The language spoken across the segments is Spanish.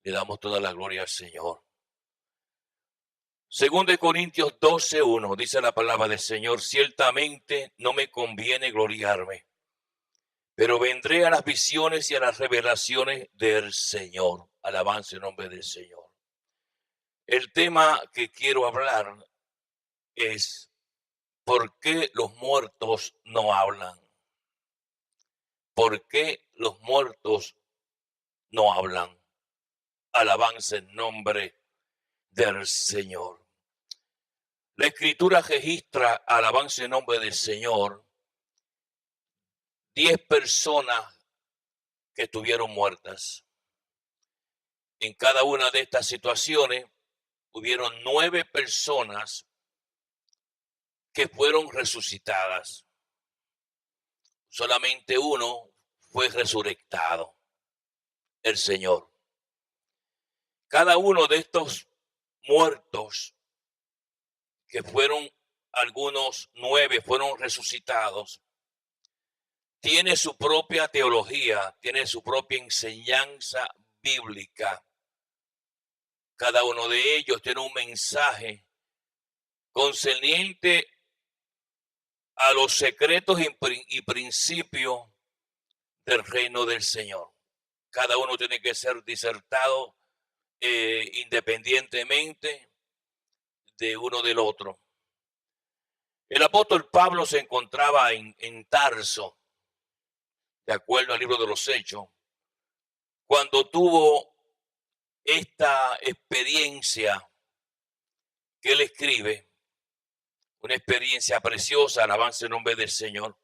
Le damos toda la gloria al Señor. Según de Corintios 12:1 dice la palabra del Señor: ciertamente no me conviene gloriarme, pero vendré a las visiones y a las revelaciones del Señor. Alabanza en nombre del Señor. El tema que quiero hablar es: ¿por qué los muertos no hablan? ¿Por qué los muertos no hablan? Alabanza en nombre del Señor. La Escritura registra, alabanza en nombre del Señor, 10 personas que estuvieron muertas. En cada una de estas situaciones hubieron 9 personas que fueron resucitadas. Solamente uno fue resucitado, el Señor. Cada uno de estos muertos, que fueron algunos 9, fueron resucitados, tiene su propia teología, tiene su propia enseñanza bíblica. Cada uno de ellos tiene un mensaje concerniente a los secretos y principios del reino del Señor. Cada uno tiene que ser disertado independientemente de uno del otro. El apóstol Pablo se encontraba en Tarso, de acuerdo al libro de los Hechos, cuando tuvo esta experiencia que él escribe, una experiencia preciosa, alabanza en nombre del Señor.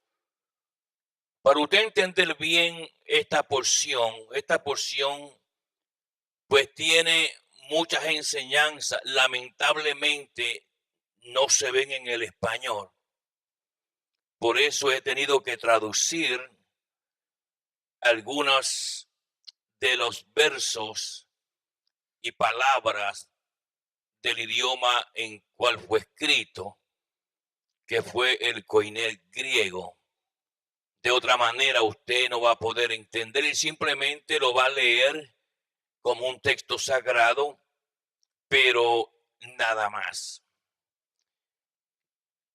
Para usted entender bien esta porción pues tiene muchas enseñanzas, lamentablemente no se ven en el español. Por eso he tenido que traducir algunos de los versos y palabras del idioma en cual fue escrito, que fue el koiné griego. De otra manera usted no va a poder entender y simplemente lo va a leer como un texto sagrado, pero nada más.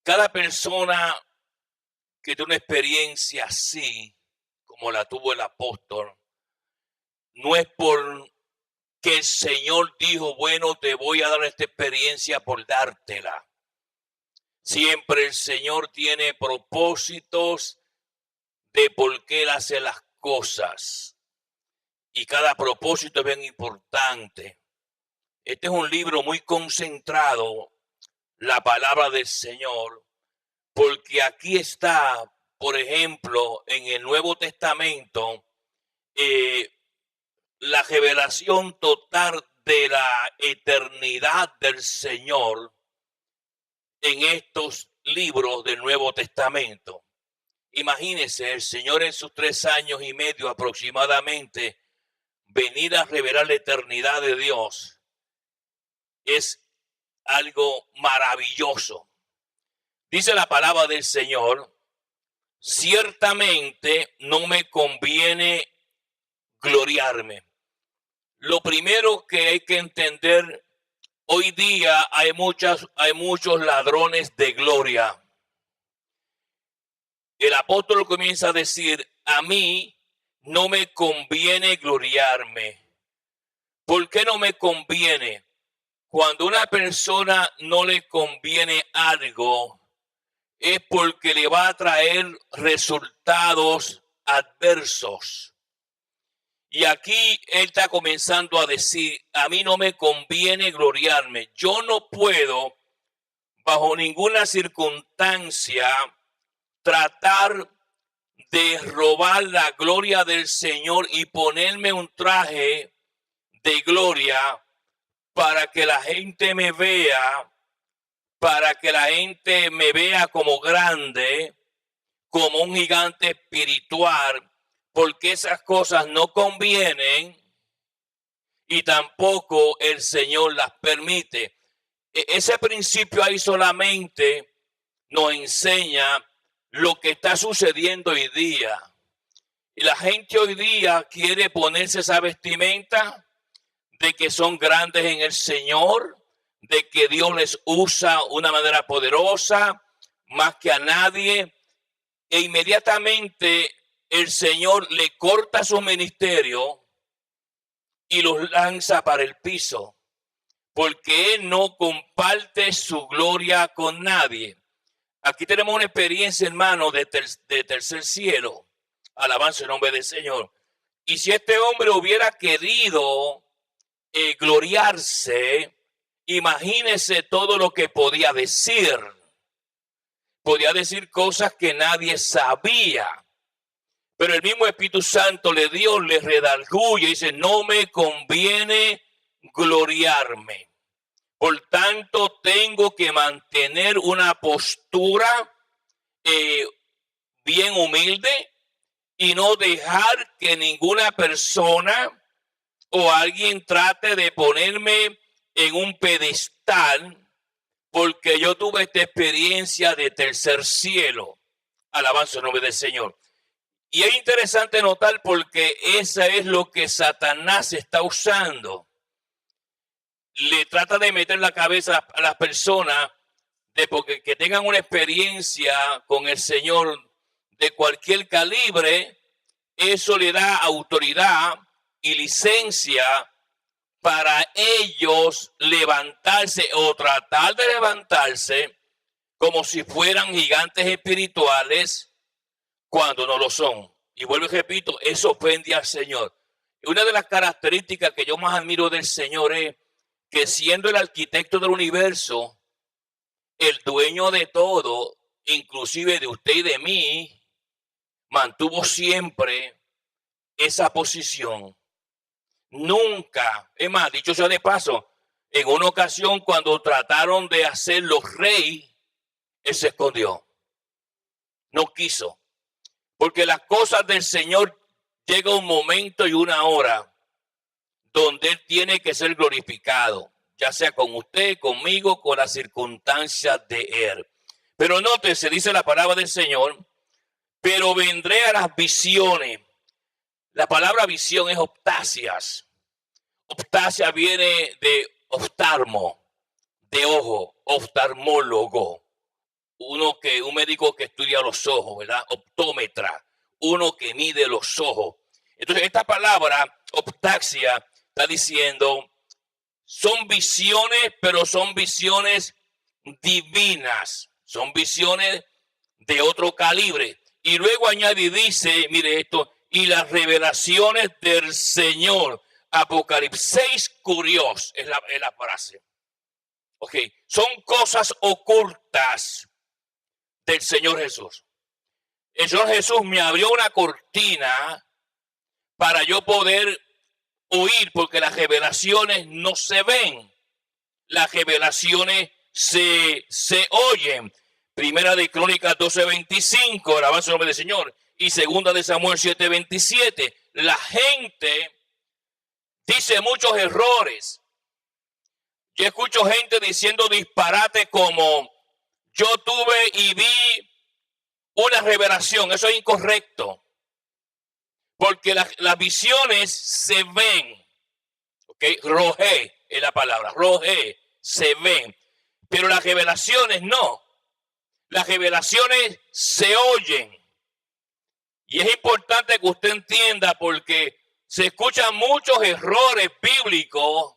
Cada persona que tiene una experiencia así, como la tuvo el apóstol, no es por que el Señor dijo, bueno, te voy a dar esta experiencia por dártela. Siempre el Señor tiene propósitos de por qué Él hace las cosas. Y cada propósito es bien importante. Este es un libro muy concentrado, la palabra del Señor, porque aquí está, por ejemplo, en el Nuevo Testamento, la revelación total de la eternidad del Señor en estos libros del Nuevo Testamento. Imagínense, el Señor en sus 3 años y medio aproximadamente, venir a revelar la eternidad de Dios, es algo maravilloso. Dice la palabra del Señor: ciertamente no me conviene gloriarme. Lo primero que hay que entender, hoy día hay muchos ladrones de gloria. El apóstol comienza a decir: a mí no me conviene gloriarme. ¿Por qué no me conviene? Cuando a una persona no le conviene algo, es porque le va a traer resultados adversos. Y aquí él está comenzando a decir: a mí no me conviene gloriarme. Yo no puedo, bajo ninguna circunstancia, tratar de robar la gloria del Señor y ponerme un traje de gloria para que la gente me vea, como grande, como un gigante espiritual, porque esas cosas no convienen y tampoco el Señor las permite. Ese principio ahí solamente nos enseña lo que está sucediendo hoy día. Y la gente hoy día quiere ponerse esa vestimenta de que son grandes en el Señor, de que Dios les usa de una manera poderosa, más que a nadie, e inmediatamente el Señor le corta su ministerio y los lanza para el piso, porque Él no comparte su gloria con nadie. Aquí tenemos una experiencia, hermano, de tercer cielo. Alabanza el nombre del Señor. Y si este hombre hubiera querido gloriarse, imagínese todo lo que podía decir. Podía decir cosas que nadie sabía. Pero el mismo Espíritu Santo le redarguye y dice, no me conviene gloriarme. Por tanto, tengo que mantener una postura bien humilde y no dejar que ninguna persona o alguien trate de ponerme en un pedestal, porque yo tuve esta experiencia de tercer cielo. Alabanza el nombre del Señor. Y es interesante notar porque eso es lo que Satanás está usando. Le trata de meter la cabeza a las personas de porque que tengan una experiencia con el Señor de cualquier calibre, eso le da autoridad y licencia para ellos levantarse o tratar de levantarse como si fueran gigantes espirituales cuando no lo son. Y vuelvo y repito, eso ofende al Señor. Y una de las características que yo más admiro del Señor es que siendo el arquitecto del universo, el dueño de todo, inclusive de usted y de mí, mantuvo siempre esa posición. Nunca, es más, dicho sea de paso, en una ocasión cuando trataron de hacerlo rey, él se escondió. No quiso. Porque las cosas del Señor llega un momento y una hora donde Él tiene que ser glorificado, ya sea con usted, conmigo, con las circunstancias de Él. Pero nótese, dice la palabra del Señor, pero vendré a las visiones. La palabra visión es optasias. Optasia viene de oftalmo, de ojo, oftalmólogo. Un médico que estudia los ojos, ¿verdad? Optómetra, uno que mide los ojos. Entonces, esta palabra, optasia, está diciendo, son visiones, pero son visiones divinas, son visiones de otro calibre. Y luego añade y dice, mire esto, y las revelaciones del Señor. Apocalipsis curios es la frase. Ok, son cosas ocultas del Señor Jesús. El Señor Jesús me abrió una cortina para yo poder oír, porque las revelaciones no se ven, las revelaciones se oyen. Primera de Crónicas 12:25, alabanza el nombre del Señor, y segunda de Samuel 7:27. La gente dice muchos errores. Yo escucho gente diciendo disparate como yo tuve y vi una revelación. Eso es incorrecto. Porque las visiones se ven. ¿Ok? Roje es la palabra. Roje, se ven. Pero las revelaciones no. Las revelaciones se oyen. Y es importante que usted entienda porque se escuchan muchos errores bíblicos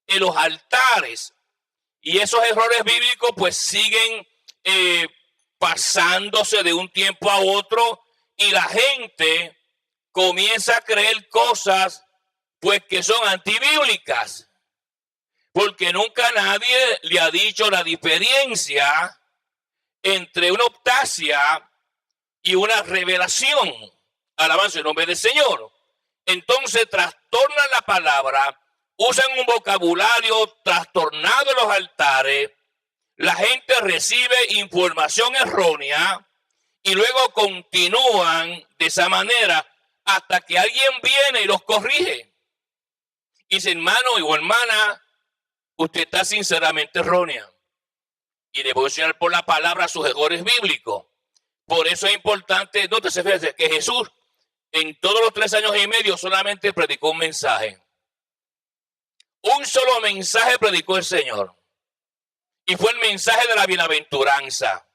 en los altares. Y esos errores bíblicos pues siguen pasándose de un tiempo a otro. Y la gente comienza a creer cosas pues que son antibíblicas. Porque nunca nadie le ha dicho la diferencia entre una optasia y una revelación. Alabanza el nombre del Señor. Entonces trastornan la palabra, usan un vocabulario trastornado en los altares, la gente recibe información errónea y luego continúan de esa manera hasta que alguien viene y los corrige. Y dice, hermano o hermana, usted está sinceramente errónea. Y le voy a enseñar por la palabra sus errores bíblicos. Por eso es importante, nótese que Jesús en todos los 3 años y medio solamente predicó un mensaje. Un solo mensaje predicó el Señor. Y fue el mensaje de la bienaventuranza.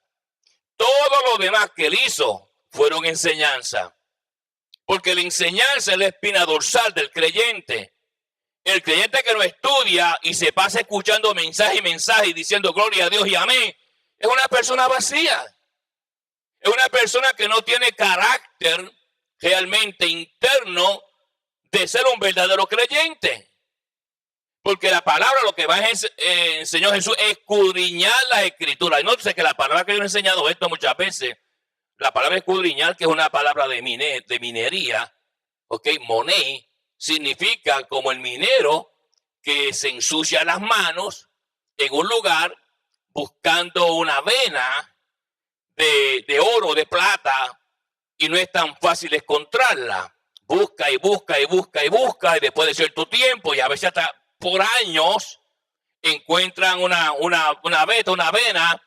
Todo lo demás que él hizo fueron enseñanza. Porque la enseñanza es la espina dorsal del creyente. El creyente que no estudia y se pasa escuchando mensaje y mensaje y diciendo gloria a Dios y amén, es una persona vacía. Es una persona que no tiene carácter realmente interno de ser un verdadero creyente. Porque la palabra lo que va a enseñar Jesús es escudriñar las escrituras. Y nótese que la palabra que yo he enseñado esto muchas veces, la palabra escudriñar, que es una palabra de minería, ok, moné, significa como el minero que se ensucia las manos en un lugar buscando una vena de oro, de plata, y no es tan fácil encontrarla. Busca y busca y busca y busca, y después de cierto tiempo, y a veces hasta por años, encuentran una vena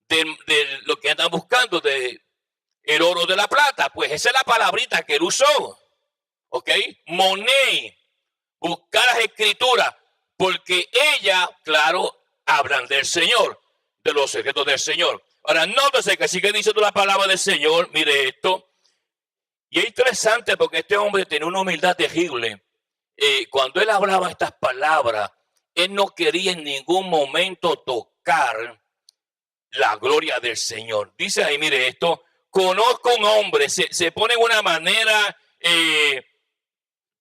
de lo que andan buscando, de el oro de la plata. Pues esa es la palabrita que él usó. ¿Ok? Moné, buscar las escrituras, porque ellas, claro, hablan del Señor, de los secretos del Señor. Ahora, nótese que sigue diciendo la palabra del Señor, mire esto. Y es interesante porque este hombre tenía una humildad terrible. Cuando él hablaba estas palabras, él no quería en ningún momento tocar la gloria del Señor. Dice ahí, mire esto, conozco un hombre, se pone en una manera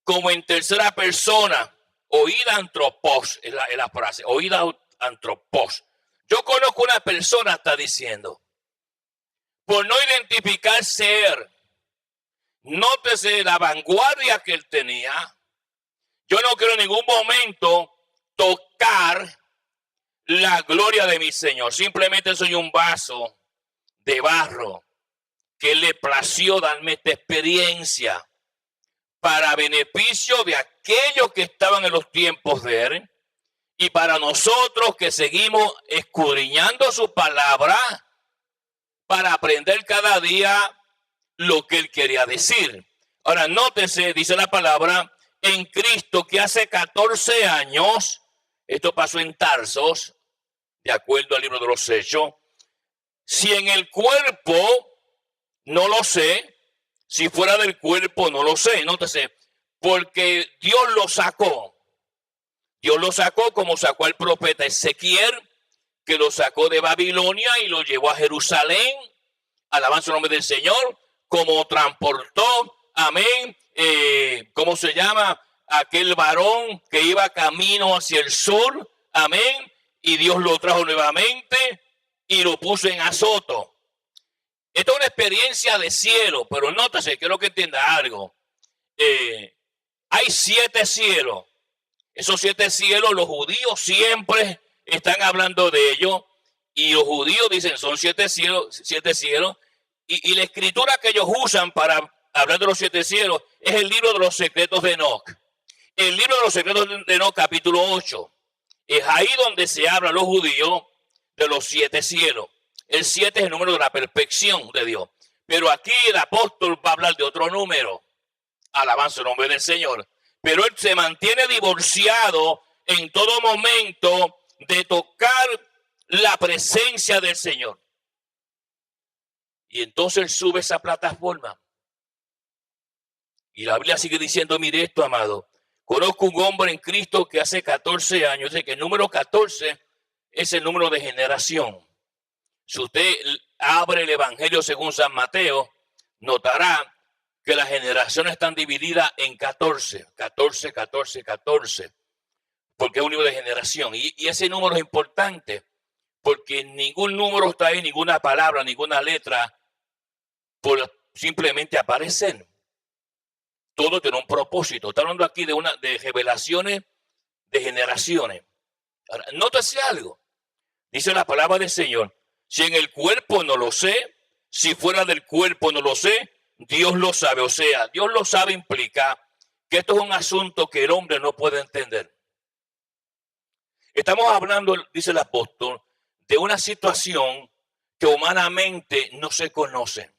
como en tercera persona, oída antropos, es la frase, oída antropos. Yo conozco una persona, está diciendo, por no identificar ser, nótese la vanguardia que él tenía. Yo no quiero en ningún momento tocar la gloria de mi Señor. Simplemente soy un vaso de barro que le plació darme esta experiencia para beneficio de aquellos que estaban en los tiempos de él y para nosotros que seguimos escudriñando su palabra para aprender cada día lo que él quería decir. Ahora, nótese, dice la palabra, en Cristo, que hace 14 años, esto pasó en Tarsos, de acuerdo al libro de los Hechos, si en el cuerpo, no lo sé, si fuera del cuerpo, no lo sé, nótese, porque Dios lo sacó. Dios lo sacó como sacó al profeta Ezequiel, que lo sacó de Babilonia y lo llevó a Jerusalén, alabanza el nombre del Señor, como transportó, amén, ¿cómo se llama? Aquel varón que iba camino hacia el sur, amén, y Dios lo trajo nuevamente y lo puso en Azoto. Esta es una experiencia de cielo, pero nótese, quiero que entienda algo. Hay 7 cielos. Esos 7 cielos, los judíos siempre están hablando de ellos, y los judíos dicen son 7 cielos, 7 cielos, y la escritura que ellos usan para hablar de los 7 cielos es el libro de los secretos de Enoc. El libro de los secretos de Enoc, capítulo 8. Es ahí donde se habla a los judíos de los 7 cielos. El 7 es el número de la perfección de Dios. Pero aquí el apóstol va a hablar de otro número. Alabanza el nombre del Señor. Pero él se mantiene divorciado en todo momento de tocar la presencia del Señor. Y entonces él sube esa plataforma. Y la Biblia sigue diciendo, mire esto, amado. Conozco un hombre en Cristo que hace 14 años. Dice que el número 14 es el número de generación. Si usted abre el Evangelio según San Mateo, notará que las generaciones están divididas en 14, 14, 14, 14, porque es un número de generación. Y ese número es importante, porque ningún número está ahí, ninguna palabra, ninguna letra, por simplemente aparecer. Todo tiene un propósito. Está hablando aquí de revelaciones de generaciones. Ahora, nótese algo. Dice la palabra del Señor. Si en el cuerpo no lo sé, si fuera del cuerpo no lo sé, Dios lo sabe. O sea, Dios lo sabe implica que esto es un asunto que el hombre no puede entender. Estamos hablando, dice el apóstol, de una situación que humanamente no se conoce.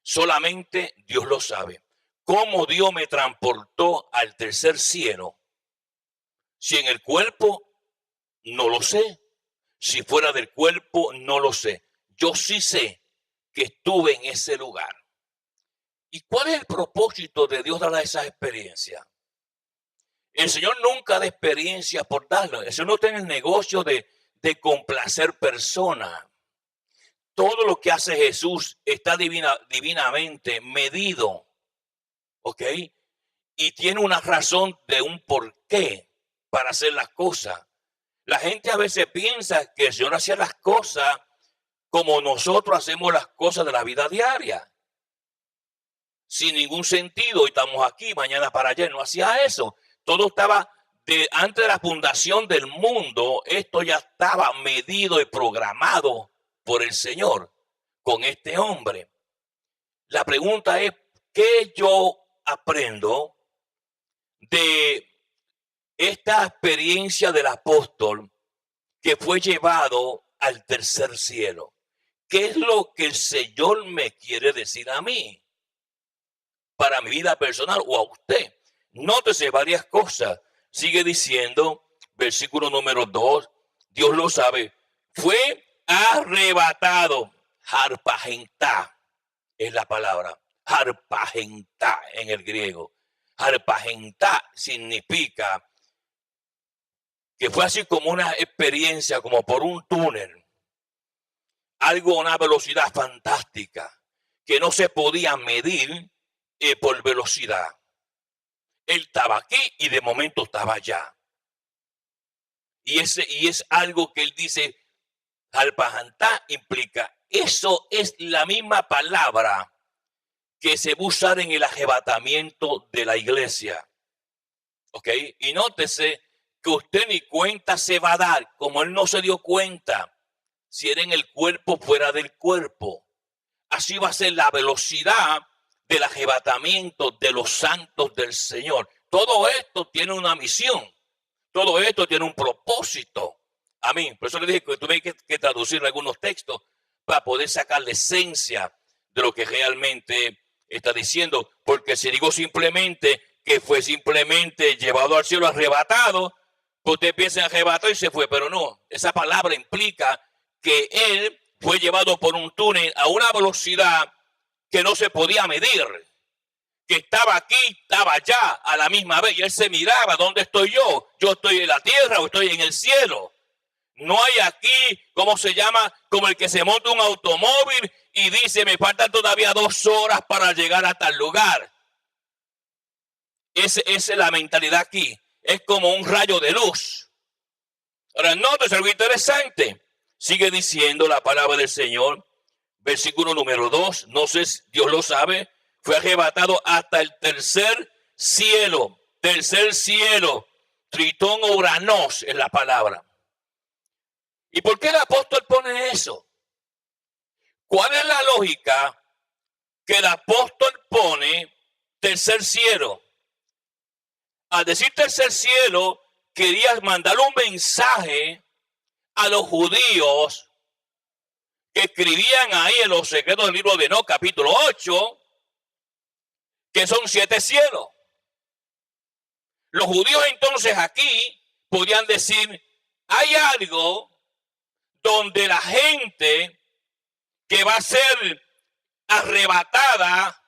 Solamente Dios lo sabe. Cómo Dios me transportó al tercer cielo Si en el cuerpo, no lo sé. Si fuera del cuerpo, no lo sé. Yo sí sé que estuve en ese lugar. ¿Y cuál es el propósito de Dios dar esa experiencia? El Señor nunca da experiencia por darlo. El Señor no está en el negocio de complacer personas. Todo lo que hace Jesús está divinamente medido. ¿Ok? Y tiene una razón de un porqué para hacer las cosas. La gente a veces piensa que el Señor hacía las cosas como nosotros hacemos las cosas de la vida diaria. Sin ningún sentido. Hoy estamos aquí, mañana para allá. No hacía eso. Todo estaba antes de la fundación del mundo. Esto ya estaba medido y programado por el Señor con este hombre. La pregunta es, ¿qué yo aprendo de esta experiencia del apóstol que fue llevado al tercer cielo? ¿Qué es lo que el Señor me quiere decir a mí? Para mi vida personal o a usted. Nótese varias cosas. Sigue diciendo, versículo número 2, Dios lo sabe, fue arrebatado. Harpagentá es la palabra. Harpagentá en el griego. Harpagentá significa que fue así como una experiencia, como por un túnel. Algo a una velocidad fantástica que no se podía medir por velocidad. Él estaba aquí y de momento estaba allá. Y es algo que él dice, Harpagentá implica, eso es la misma palabra que se va a usar en el arrebatamiento de la iglesia. ¿Ok? Y nótese que usted ni cuenta se va a dar, como él no se dio cuenta, si era en el cuerpo, fuera del cuerpo. Así va a ser la velocidad del arrebatamiento de los santos del Señor. Todo esto tiene una misión. Todo esto tiene un propósito. Amén. Por eso le dije que tuve que traducir algunos textos para poder sacar la esencia de lo que realmente está diciendo. Porque si digo simplemente que fue simplemente llevado al cielo arrebatado, pues usted piensa en arrebatado y se fue. Pero no, esa palabra implica que él fue llevado por un túnel a una velocidad que no se podía medir, que estaba aquí, estaba allá a la misma vez, y él se miraba, ¿dónde estoy yo? ¿Yo estoy en la tierra o estoy en el cielo? No hay aquí, ¿cómo se llama? Como el que se monta un automóvil y dice, me faltan todavía 2 horas para llegar a tal lugar. Esa es la mentalidad aquí. Es como un rayo de luz. Ahora, note algo interesante. Sigue diciendo la palabra del Señor, versículo número 2, no sé si Dios lo sabe, fue arrebatado hasta el tercer cielo, Tritón o Uranos es la palabra. ¿Y por qué el apóstol pone eso? ¿Cuál es la lógica que el apóstol pone tercer cielo? Al decir tercer cielo, quería mandar un mensaje a los judíos que escribían ahí en los secretos del libro de Enoc, capítulo 8, que son 7 cielos. Los judíos entonces aquí podían decir, hay algo donde la gente que va a ser arrebatada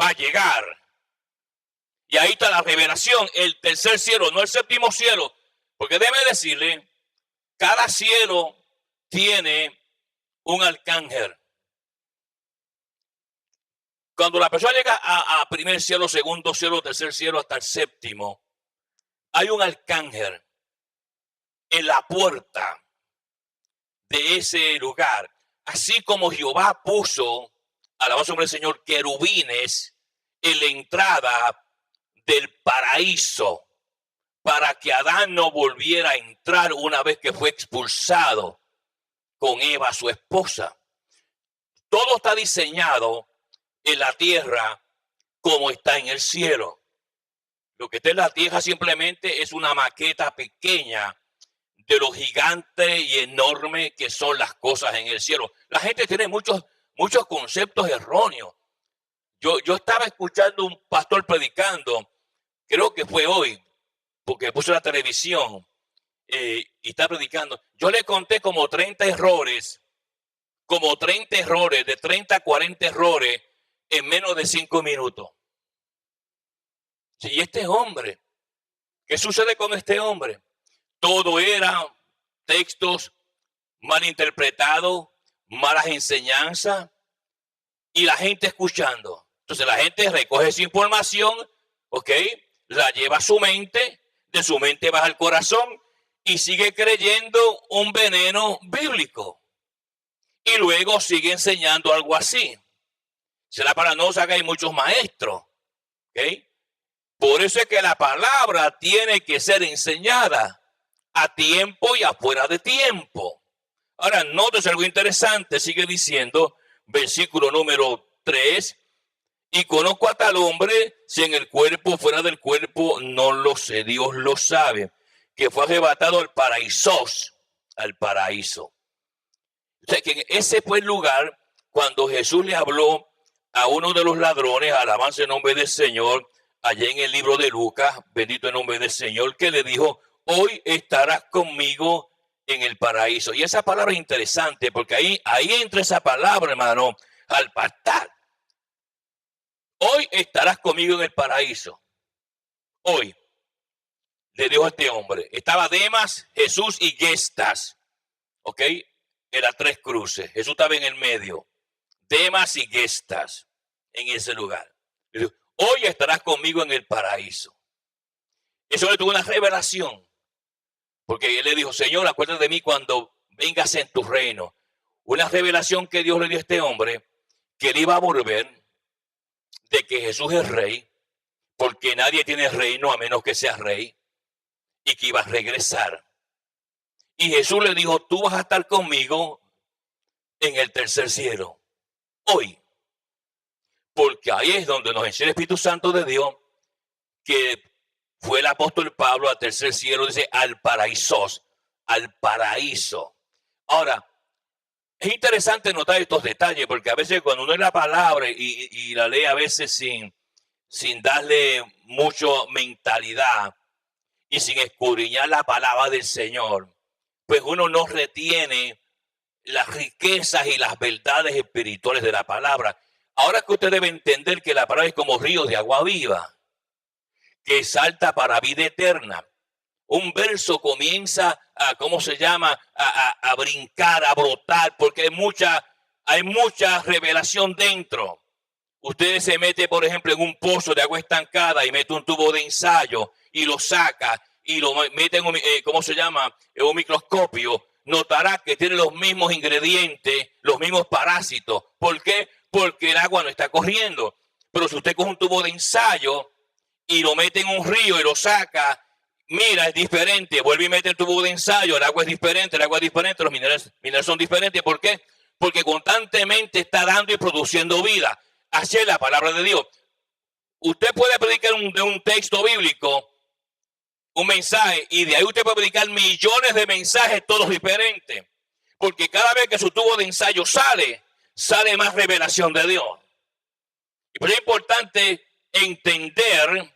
va a llegar. Y ahí está la revelación, el tercer cielo, no el séptimo cielo, porque debe decirle, cada cielo tiene un arcángel. Cuando la persona llega a primer cielo, segundo cielo, tercer cielo, hasta el séptimo, hay un arcángel en la puerta de ese lugar. Así como Jehová puso, alabanza al Señor, querubines en la entrada del paraíso para que Adán no volviera a entrar una vez que fue expulsado con Eva, su esposa. Todo está diseñado en la tierra como está en el cielo. Lo que está en la tierra simplemente es una maqueta pequeña de lo gigante y enorme que son las cosas en el cielo. La gente tiene muchos conceptos erróneos. Yo estaba escuchando un pastor predicando, creo que fue hoy, porque puso la televisión y está predicando. Yo le conté como 30 errores, de 30 a 40 errores en menos de 5 minutos. Y este hombre, ¿qué sucede con este hombre? Todo era textos mal interpretados, malas enseñanzas y la gente escuchando. Entonces la gente recoge esa información, ¿ok? La lleva a su mente, de su mente baja al corazón y sigue creyendo un veneno bíblico. Y luego sigue enseñando algo así. Será para no saber que hay muchos maestros, ¿ok? Por eso es que la palabra tiene que ser enseñada a tiempo y afuera de tiempo. Ahora, notes algo interesante, sigue diciendo, versículo número 3, y conozco a tal hombre, si en el cuerpo o fuera del cuerpo, no lo sé, Dios lo sabe, que fue arrebatado al paraíso. O sea, que ese fue el lugar cuando Jesús le habló a uno de los ladrones, alabanza en nombre del Señor, allá en el libro de Lucas, bendito en nombre del Señor, que le dijo, hoy estarás conmigo en el paraíso. Y esa palabra es interesante porque ahí entra esa palabra, hermano, al pastar. Hoy estarás conmigo en el paraíso. Hoy le dijo a este hombre. Estaba Demas, Jesús y Gestas. ¿Ok? Eran 3 cruces. Jesús estaba en el medio. Demas y Gestas en ese lugar. Le dijo, hoy estarás conmigo en el paraíso. Eso le tuvo una revelación. Porque él le dijo, Señor, acuérdate de mí cuando vengas en tu reino. Una revelación que Dios le dio a este hombre, que él iba a volver, de que Jesús es rey, porque nadie tiene reino a menos que sea rey, y que iba a regresar. Y Jesús le dijo, tú vas a estar conmigo en el tercer cielo, hoy. Porque ahí es donde nos enseña el Espíritu Santo de Dios, que fue el apóstol Pablo al tercer cielo, dice, al paraíso, al paraíso. Ahora, es interesante notar estos detalles, porque a veces cuando uno lee la palabra y la lee a veces sin darle mucho mentalidad y sin escudriñar la palabra del Señor, pues uno no retiene las riquezas y las verdades espirituales de la palabra. Ahora que usted debe entender que la palabra es como río de agua viva, que salta para vida eterna. Un verso comienza a, ¿cómo se llama? A brincar, a brotar, porque hay mucha revelación dentro. Usted se mete, por ejemplo, en un pozo de agua estancada y mete un tubo de ensayo y lo saca y lo mete en un, ¿cómo se llama? En un microscopio. Notará que tiene los mismos ingredientes, los mismos parásitos. ¿Por qué? Porque el agua no está corriendo. Pero si usted coge un tubo de ensayo y lo mete en un río y lo saca, mira, es diferente. Vuelve y mete el tubo de ensayo, el agua es diferente, los minerales son diferentes. ¿Por qué? Porque constantemente está dando y produciendo vida. Así es la palabra de Dios. Usted puede predicar de un texto bíblico, un mensaje, y de ahí usted puede predicar millones de mensajes, todos diferentes. Porque cada vez que su tubo de ensayo sale más revelación de Dios. Y por eso es importante entender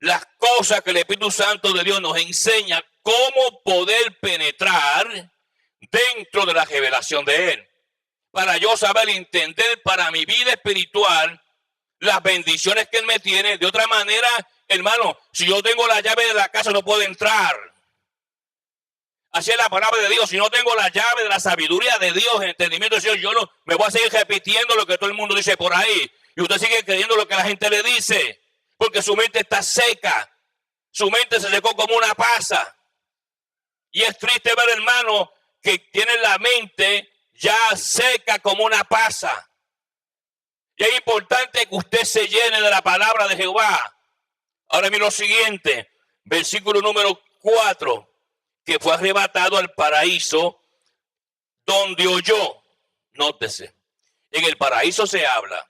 las cosas que el Espíritu Santo de Dios nos enseña, cómo poder penetrar dentro de la revelación de Él. Para yo saber entender para mi vida espiritual las bendiciones que Él me tiene. De otra manera, hermano, si yo tengo la llave de la casa no puedo entrar. Así es la palabra de Dios. Si no tengo la llave de la sabiduría de Dios, el entendimiento de Dios, yo no me voy a seguir repitiendo lo que todo el mundo dice por ahí. Y usted sigue creyendo lo que la gente le dice. Porque su mente está seca. Su mente se secó como una pasa. Y es triste ver, hermano, que tiene la mente ya seca como una pasa. Y es importante que usted se llene de la palabra de Jehová. Ahora mira lo siguiente, versículo número 4, que fue arrebatado al paraíso donde oyó. Nótese, en el paraíso se habla.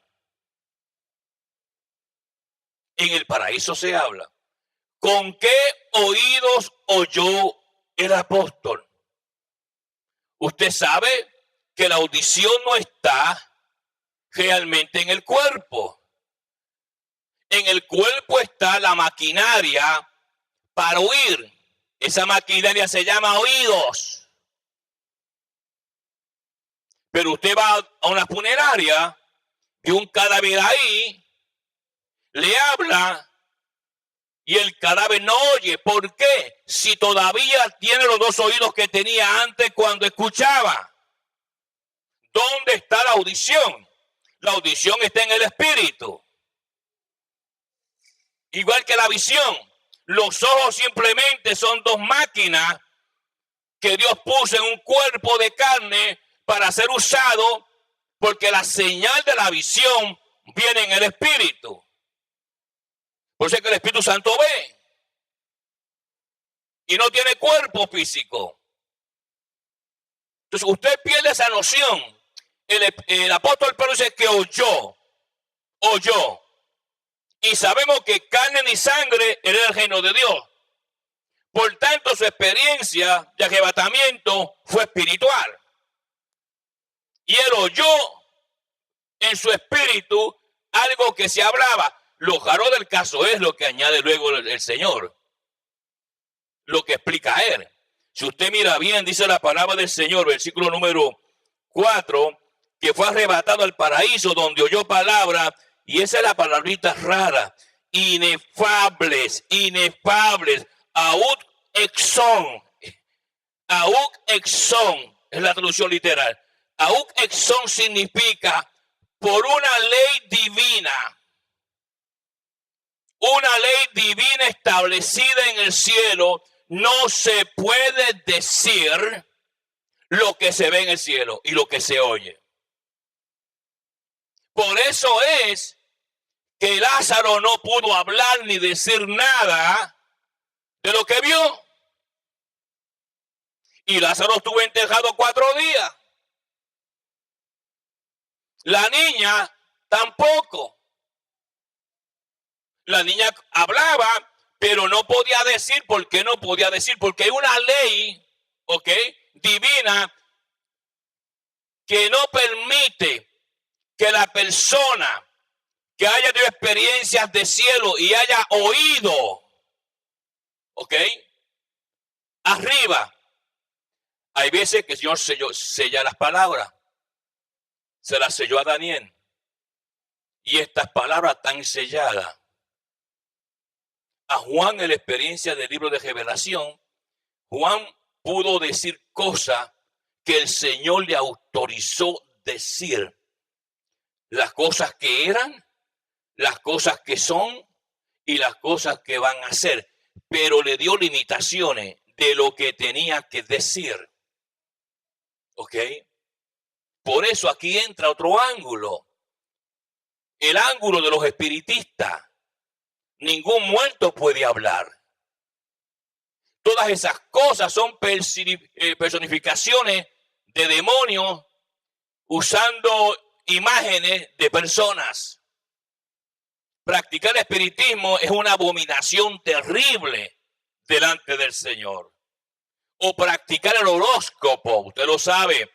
En el paraíso se habla. ¿Con qué oídos oyó el apóstol? Usted sabe que la audición no está realmente en el cuerpo. En el cuerpo está la maquinaria para oír. Esa maquinaria se llama oídos. Pero usted va a una funeraria y un cadáver ahí le habla y el cadáver no oye. ¿Por qué? Si todavía tiene los dos oídos que tenía antes cuando escuchaba. ¿Dónde está la audición? La audición está en el espíritu. Igual que la visión. Los ojos simplemente son dos máquinas que Dios puso en un cuerpo de carne para ser usado, porque la señal de la visión viene en el espíritu. Por eso es que el Espíritu Santo ve y no tiene cuerpo físico. Entonces usted pierde esa noción. El apóstol Pedro dice que oyó. Y sabemos que carne ni sangre era el reino de Dios. Por tanto, su experiencia de arrebatamiento fue espiritual. Y él oyó en su espíritu algo que se hablaba. Lo raro del caso es lo que añade luego el Señor. Lo que explica él. Si usted mira bien, dice la palabra del Señor, versículo número 4, que fue arrebatado al paraíso donde oyó palabra, y esa es la palabrita rara, inefables, auk exon es la traducción literal. Auk exon significa por una ley divina establecida en el cielo, no se puede decir lo que se ve en el cielo y lo que se oye. Por eso es que Lázaro no pudo hablar ni decir nada de lo que vio. Y Lázaro estuvo enterrado 4 días. La niña tampoco. La niña hablaba, pero no podía decir. ¿Por qué no podía decir? Porque hay una ley, divina, que no permite que la persona que haya tenido experiencias de cielo y haya oído, arriba. Hay veces que el Señor sella las palabras. Se las selló a Daniel. Y estas palabras están selladas. A Juan, en la experiencia del libro de Revelación, Juan pudo decir cosas que el Señor le autorizó decir. Las cosas que eran, las cosas que son y las cosas que van a ser. Pero le dio limitaciones de lo que tenía que decir. Por eso aquí entra otro ángulo. El ángulo de los espiritistas. Ningún muerto puede hablar. Todas esas cosas son personificaciones de demonios usando imágenes de personas. Practicar espiritismo es una abominación terrible delante del Señor. O practicar el horóscopo, usted lo sabe.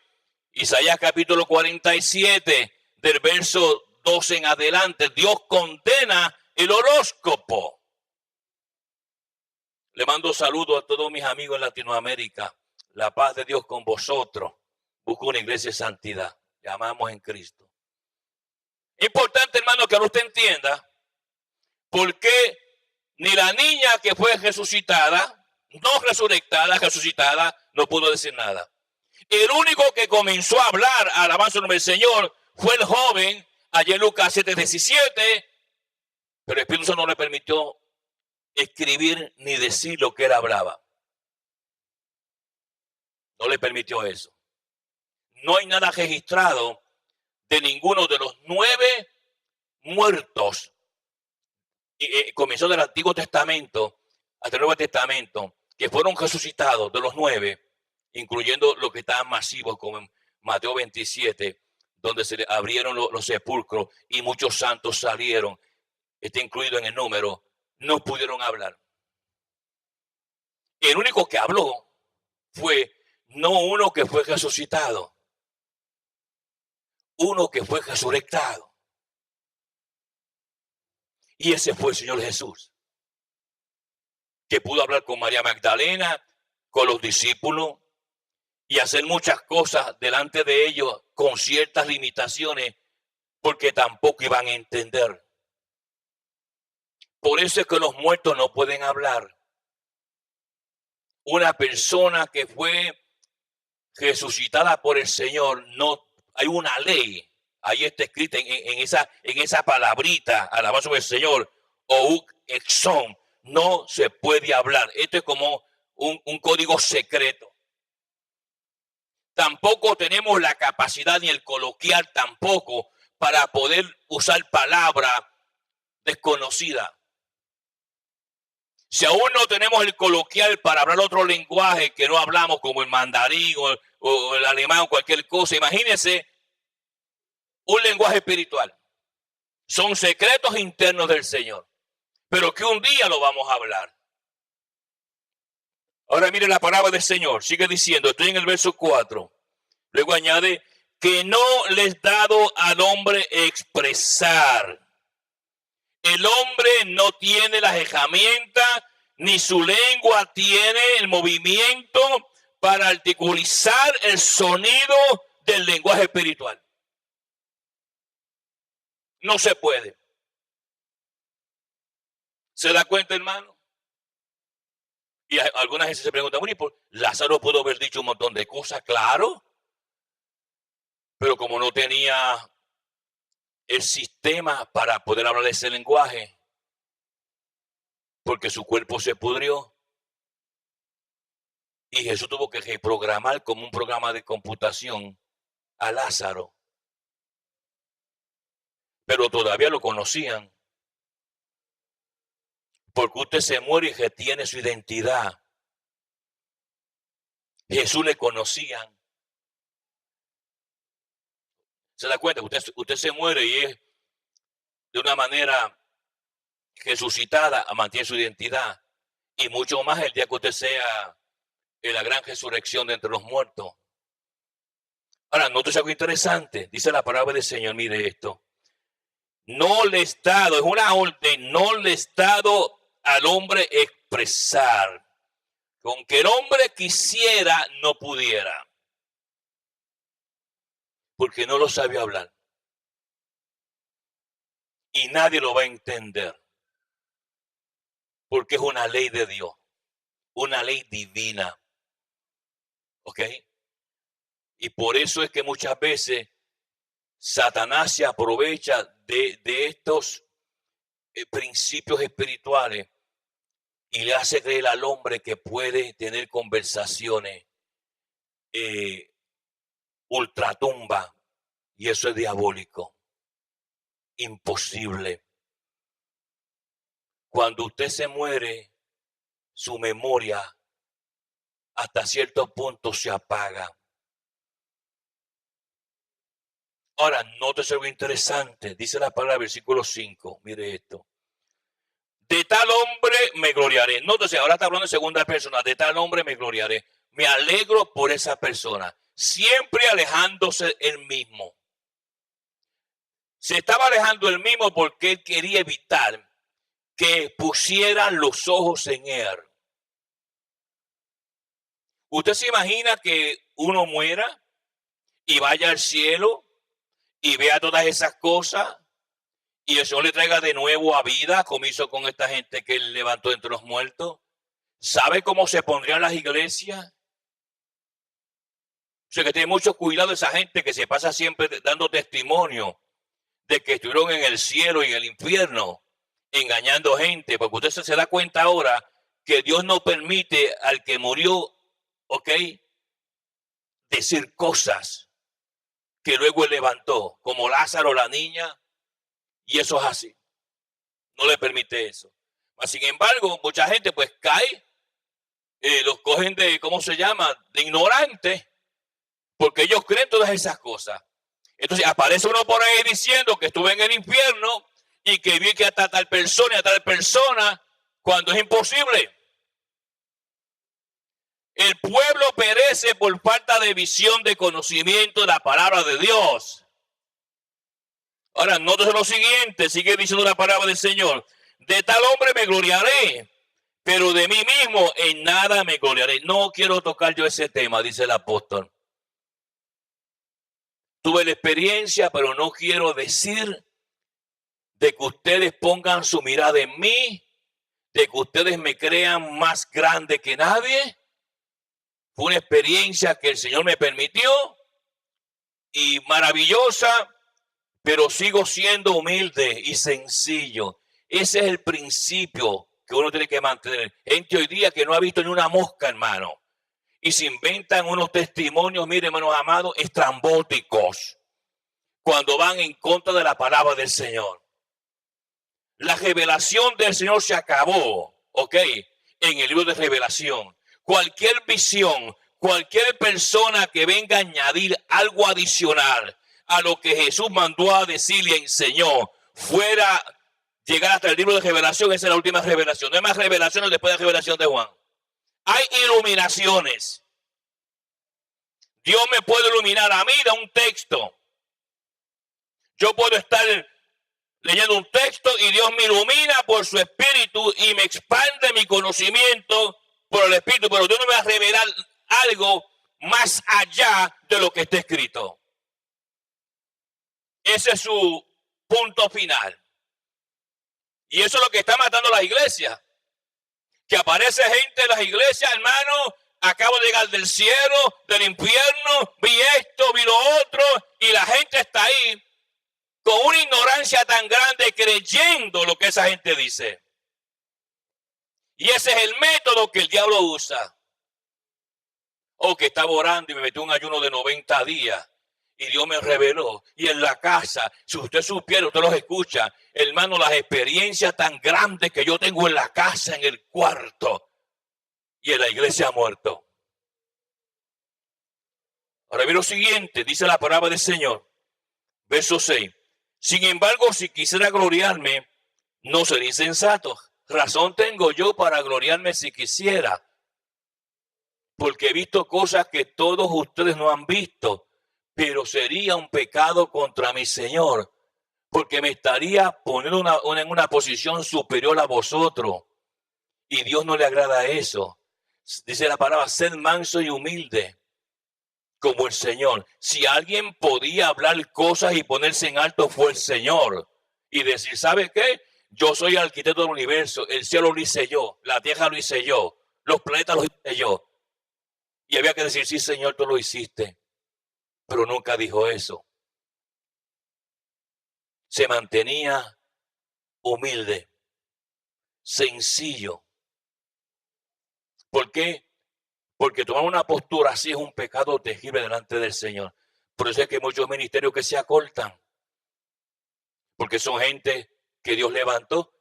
Isaías capítulo 47, del verso 12 en adelante, Dios condena el horóscopo. Le mando saludos a todos mis amigos en Latinoamérica. La paz de Dios con vosotros. Busco una iglesia de santidad. Llamamos en Cristo. Importante, hermano, que usted entienda por qué ni la niña que fue resucitada, no resucitada, no pudo decir nada. El único que comenzó a hablar, alabanza al nombre del Señor, fue el joven, allá en Lucas 7:17, pero el Espíritu Santo no le permitió escribir ni decir lo que él hablaba. No le permitió eso. No hay nada registrado de ninguno de los 9 muertos. Comenzó del Antiguo Testamento hasta el Nuevo Testamento, que fueron resucitados, de los 9, incluyendo los que estaban masivos, como en Mateo 27, donde se le abrieron los sepulcros y muchos santos salieron, está incluido en el número, no pudieron hablar. El único que habló fue no uno que fue resucitado, uno que fue resucitado. Y ese fue el Señor Jesús, que pudo hablar con María Magdalena, con los discípulos y hacer muchas cosas delante de ellos con ciertas limitaciones porque tampoco iban a entender. Por eso es que los muertos no pueden hablar. Una persona que fue resucitada por el Señor, no hay una ley. Ahí está escrita en esa palabrita, alabanza del Señor, o exón, no se puede hablar. Esto es como un código secreto. Tampoco tenemos la capacidad ni el coloquial tampoco para poder usar palabra desconocida. Si aún no tenemos el coloquial para hablar otro lenguaje que no hablamos, como el mandarín o el alemán o cualquier cosa, imagínense un lenguaje espiritual. Son secretos internos del Señor, pero que un día lo vamos a hablar. Ahora mire la palabra del Señor, sigue diciendo, estoy en el verso 4. Luego añade, que no les dado al hombre expresar. El hombre no tiene las herramientas, ni su lengua tiene el movimiento para articulizar el sonido del lenguaje espiritual. No se puede. ¿Se da cuenta, hermano? Y algunas veces se preguntan, bueno, Lázaro pudo haber dicho un montón de cosas, claro, pero como no tenía el sistema para poder hablar ese lenguaje, porque su cuerpo se pudrió, y Jesús tuvo que reprogramar como un programa de computación a Lázaro, pero todavía lo conocían, porque usted se muere y retiene su identidad. Jesús le conocían. ¿Se da cuenta? Usted se muere y es de una manera resucitada, mantiene su identidad. Y mucho más el día que usted sea en la gran resurrección de entre los muertos. Ahora, note algo interesante. Dice la palabra del Señor, mire esto. No le es dado, es una orden, no le es dado al hombre expresar. Con que el hombre quisiera, no pudiera. Porque no lo sabe hablar. Y nadie lo va a entender. Porque es una ley de Dios. Una ley divina. ¿Ok? Y por eso es que muchas veces Satanás se aprovecha de estos principios espirituales y le hace creer al hombre que puede tener conversaciones ultratumba, y eso es diabólico, imposible. Cuando usted se muere, su memoria hasta cierto punto se apaga. Ahora, nótese algo interesante. Dice la palabra, versículo 5. Mire esto. De tal hombre me gloriaré. Nótese, ahora está hablando en segunda persona. De tal hombre me gloriaré. Me alegro por esa persona. Siempre alejándose él mismo. Se estaba alejando él mismo porque él quería evitar que pusieran los ojos en él. ¿Usted se imagina que uno muera y vaya al cielo y vea todas esas cosas y el Señor le traiga de nuevo a vida, como hizo con esta gente que él levantó entre los muertos? ¿Sabe cómo se pondrían las iglesias? O sea, que tiene mucho cuidado esa gente que se pasa siempre dando testimonio de que estuvieron en el cielo y en el infierno engañando gente, porque usted se da cuenta ahora que Dios no permite al que murió, ¿ok?, decir cosas que luego él levantó, como Lázaro, la niña, y eso es así. No le permite eso. Mas, sin embargo, mucha gente pues cae, los cogen de, ¿cómo se llama?, de ignorantes, porque ellos creen todas esas cosas. Entonces aparece uno por ahí diciendo que estuve en el infierno y que vi que hasta tal persona y a tal persona, cuando es imposible. El pueblo perece por falta de visión, de conocimiento de la palabra de Dios. Ahora, nótese lo siguiente, sigue diciendo la palabra del Señor. De tal hombre me gloriaré, pero de mí mismo en nada me gloriaré. No quiero tocar yo ese tema, dice el apóstol. Tuve la experiencia, pero no quiero decir de que ustedes pongan su mirada en mí, de que ustedes me crean más grande que nadie. Fue una experiencia que el Señor me permitió y maravillosa, pero sigo siendo humilde y sencillo. Ese es el principio que uno tiene que mantener. Gente hoy día que no ha visto ni una mosca, hermano, y se inventan unos testimonios, miren, hermanos amados, estrambóticos, cuando van en contra de la palabra del Señor. La revelación del Señor se acabó, ¿ok? En el libro de Revelación. Cualquier visión, cualquier persona que venga a añadir algo adicional a lo que Jesús mandó a decir y enseñó, fuera llegar hasta el libro de Revelación, esa es la última revelación. No hay más revelaciones después de la revelación de Juan. Hay iluminaciones. Dios me puede iluminar a mí de un texto. Yo puedo estar leyendo un texto y Dios me ilumina por su espíritu y me expande mi conocimiento por el espíritu, pero Dios no me va a revelar algo más allá de lo que está escrito. Ese es su punto final. Y eso es lo que está matando a las iglesias. Que aparece gente en las iglesias, hermano, acabo de llegar del cielo, del infierno, vi esto, vi lo otro, y la gente está ahí con una ignorancia tan grande creyendo lo que esa gente dice. Y ese es el método que el diablo usa. O que estaba orando y me metió un ayuno de 90 días y Dios me reveló. Y en la casa, si usted supiera, usted los escucha, hermano, las experiencias tan grandes que yo tengo en la casa, en el cuarto, y en la iglesia ha muerto. Ahora ve lo siguiente, dice la palabra del Señor, verso 6. Sin embargo, si quisiera gloriarme, no sería insensato. Razón tengo yo para gloriarme si quisiera, porque he visto cosas que todos ustedes no han visto, pero sería un pecado contra mi Señor, porque me estaría poniendo en una posición superior a vosotros, y Dios no le agrada eso. Dice la palabra, sed manso y humilde como el Señor. Si alguien podía hablar cosas y ponerse en alto, fue el Señor. Y decir, ¿sabe qué? Yo soy arquitecto del universo, el cielo lo hice yo, la tierra lo hice yo, los planetas los hice yo. Y había que decir, sí, Señor, tú lo hiciste. Pero nunca dijo eso. Se mantenía humilde, sencillo. ¿Por qué? Porque tomar una postura así es un pecado terrible delante del Señor. Por eso es que hay muchos ministerios que se acortan. Porque son gente que Dios levantó.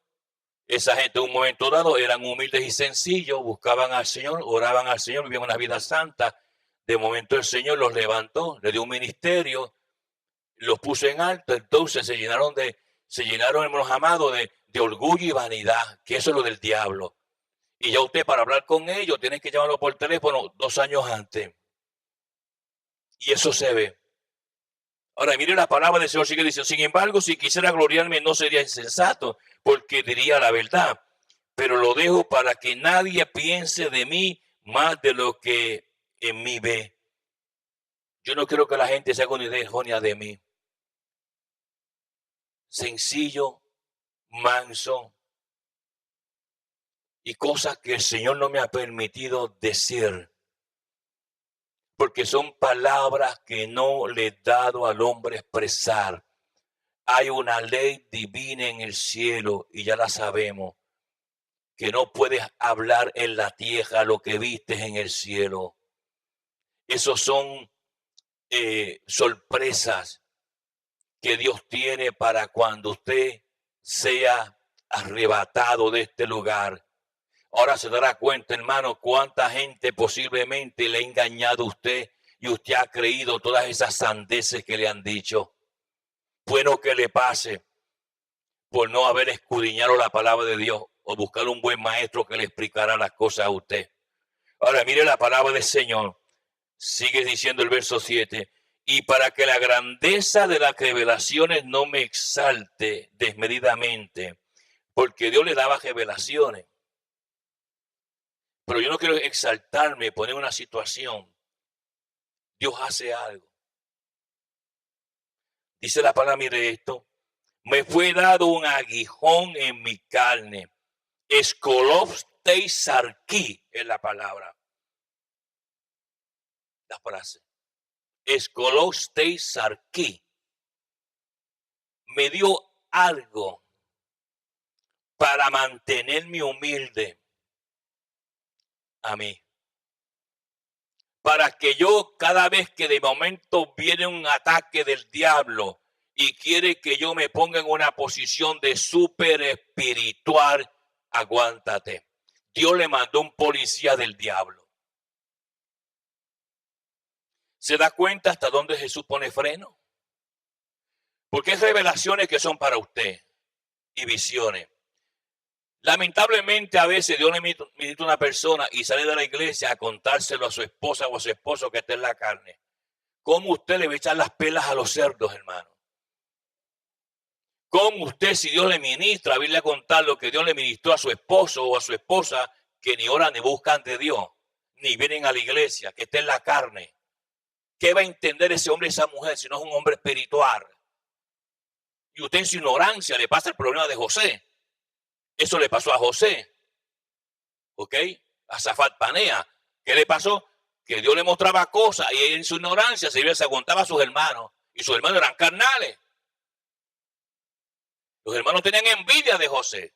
Esa gente en un momento dado eran humildes y sencillos, buscaban al Señor, oraban al Señor, vivían una vida santa. De momento el Señor los levantó, le dio un ministerio, los puso en alto, entonces se llenaron, hermanos amados, de orgullo y vanidad, que eso es lo del diablo. Y ya usted para hablar con ellos tiene que llamarlo por teléfono 2 años antes. Y eso se ve. Ahora, mire la palabra del Señor sigue diciendo, sin embargo, si quisiera gloriarme no sería insensato, porque diría la verdad. Pero lo dejo para que nadie piense de mí más de lo que en mí ve. Yo no quiero que la gente se haga una idea errónea de mí. Sencillo, manso, y cosas que el Señor no me ha permitido decir. Porque son palabras que no le he dado al hombre expresar. Hay una ley divina en el cielo y ya la sabemos, que no puedes hablar en la tierra lo que vistes en el cielo. Esos son sorpresas que Dios tiene para cuando usted sea arrebatado de este lugar. Ahora se dará cuenta, hermano, cuánta gente posiblemente le ha engañado a usted y usted ha creído todas esas sandeces que le han dicho. Bueno que le pase por no haber escudriñado la palabra de Dios o buscar un buen maestro que le explicara las cosas a usted. Ahora mire la palabra del Señor. Sigue diciendo el verso 7. Y para que la grandeza de las revelaciones no me exalte desmedidamente, porque Dios le daba revelaciones. Pero yo no quiero exaltarme, poner una situación. Dios hace algo. Dice la palabra, mire esto. Me fue dado un aguijón en mi carne. Escolopstei sarquí es la palabra. La frase. Escolopstei sarquí. Me dio algo para mantenerme humilde a mí. Para que yo, cada vez que de momento viene un ataque del diablo y quiere que yo me ponga en una posición de súper espiritual, aguántate. Dios le mandó un policía del diablo. ¿Se da cuenta hasta dónde Jesús pone freno? Porque hay revelaciones que son para usted y visiones. Lamentablemente a veces Dios le ministra a una persona y sale de la iglesia a contárselo a su esposa o a su esposo que está en la carne. ¿Cómo usted le va a echar las pelas a los cerdos, hermano? ¿Cómo usted, si Dios le ministra, va a irle a contar lo que Dios le ministró a su esposo o a su esposa, que ni oran ni buscan de Dios, ni vienen a la iglesia, que está en la carne? ¿Qué va a entender ese hombre y esa mujer si no es un hombre espiritual? Y usted en su ignorancia le pasa el problema de José. Eso le pasó a José. ¿Ok? A Zafat Panea. ¿Qué le pasó? Que Dios le mostraba cosas y en su ignorancia se aguantaba a sus hermanos. Y sus hermanos eran carnales. Los hermanos tenían envidia de José.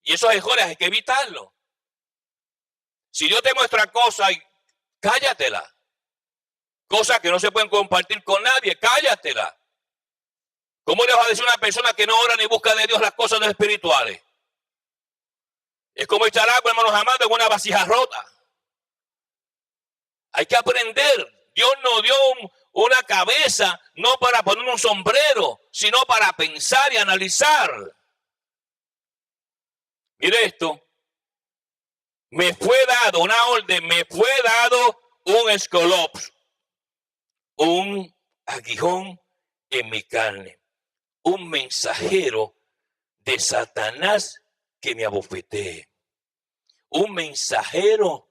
Y esos errores hay que evitarlos. Si Dios te muestra cosas, cállatela. Cosas que no se pueden compartir con nadie, cállatela. ¿Cómo le va a decir a una persona que no ora ni busca de Dios las cosas no espirituales? Es como echar agua, hermanos amados, en una vasija rota. Hay que aprender. Dios nos dio una cabeza no para poner un sombrero, sino para pensar y analizar. Mire esto. Me fue dado una orden, me fue dado un escolops, un aguijón en mi carne, un mensajero de Satanás que me abofetee. Un mensajero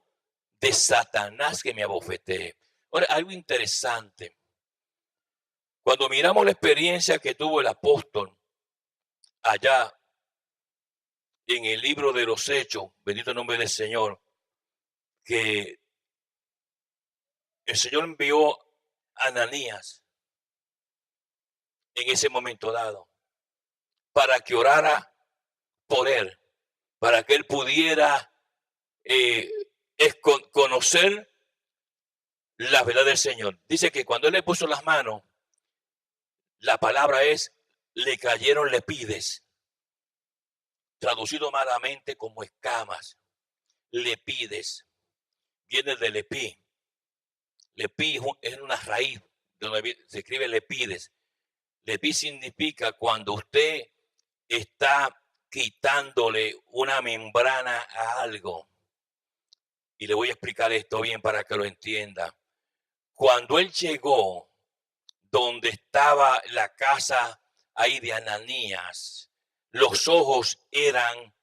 de Satanás que me abofetee. Ahora, algo interesante. Cuando miramos la experiencia que tuvo el apóstol allá en el libro de los Hechos, bendito el nombre del Señor, que el Señor envió a Ananías en ese momento dado para que orara por él, para que él pudiera conocer la verdad del Señor. Dice que cuando él le puso las manos, la palabra es, le cayeron lepides, traducido malamente como escamas. Lepides, viene de lepí. Lepí es una raíz donde se escribe lepides. Lepí significa cuando usted está quitándole una membrana a algo. Y le voy a explicar esto bien para que lo entienda. Cuando él llegó donde estaba la casa ahí de Ananías, los ojos eran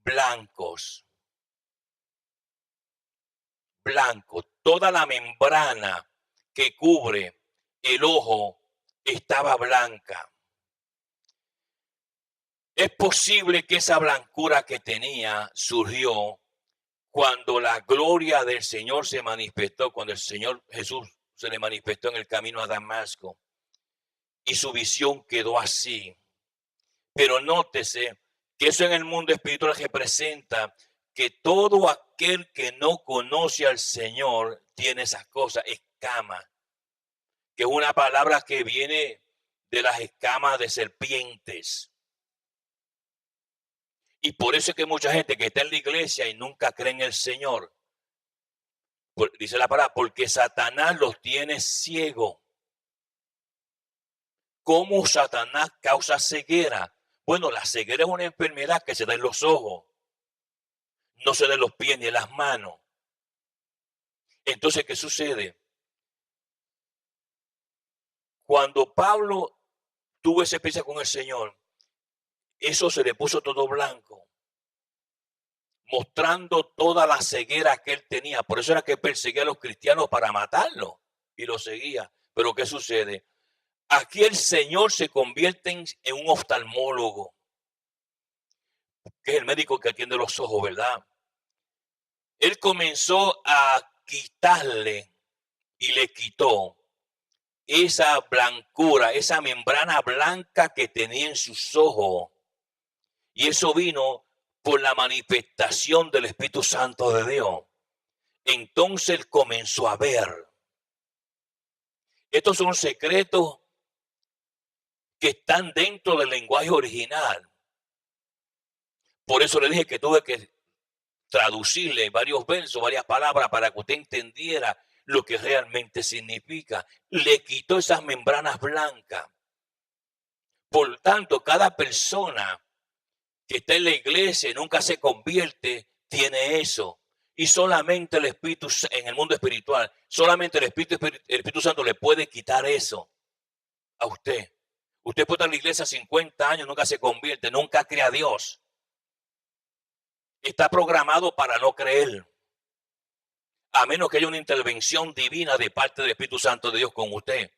blancos. Blanco. Toda la membrana que cubre el ojo estaba blanca. Es posible que esa blancura que tenía surgió cuando la gloria del Señor se manifestó, cuando el Señor Jesús se le manifestó en el camino a Damasco y su visión quedó así. Pero nótese que eso en el mundo espiritual representa que todo aquel que no conoce al Señor tiene esas cosas, escamas, que es una palabra que viene de las escamas de serpientes. Y por eso es que mucha gente que está en la iglesia y nunca cree en el Señor, dice la palabra, porque Satanás los tiene ciegos. ¿Cómo Satanás causa ceguera? Bueno, la ceguera es una enfermedad que se da en los ojos, no se da en los pies ni en las manos. Entonces, ¿qué sucede? Cuando Pablo tuvo esa experiencia con el Señor, eso se le puso todo blanco. mostrando toda la ceguera que él tenía. Por eso era que perseguía a los cristianos para matarlos y los seguía. Pero ¿qué sucede? Aquí el Señor se convierte en un oftalmólogo, que es el médico que atiende los ojos, ¿verdad? Él comenzó a quitarle y le quitó esa blancura, esa membrana blanca que tenía en sus ojos. Y eso vino por la manifestación del Espíritu Santo de Dios. Entonces él comenzó a ver. Estos son secretos que están dentro del lenguaje original. Por eso le dije que tuve que traducirle varios versos, varias palabras para que usted entendiera lo que realmente significa. Le quitó esas membranas blancas. Por tanto, cada persona que está en la iglesia y nunca se convierte, tiene eso. Y solamente el Espíritu, en el mundo espiritual, solamente el Espíritu Santo le puede quitar eso a usted. Usted puede estar en la iglesia 50 años, nunca se convierte, nunca cree a Dios. Está programado para no creer. A menos que haya una intervención divina de parte del Espíritu Santo de Dios con usted.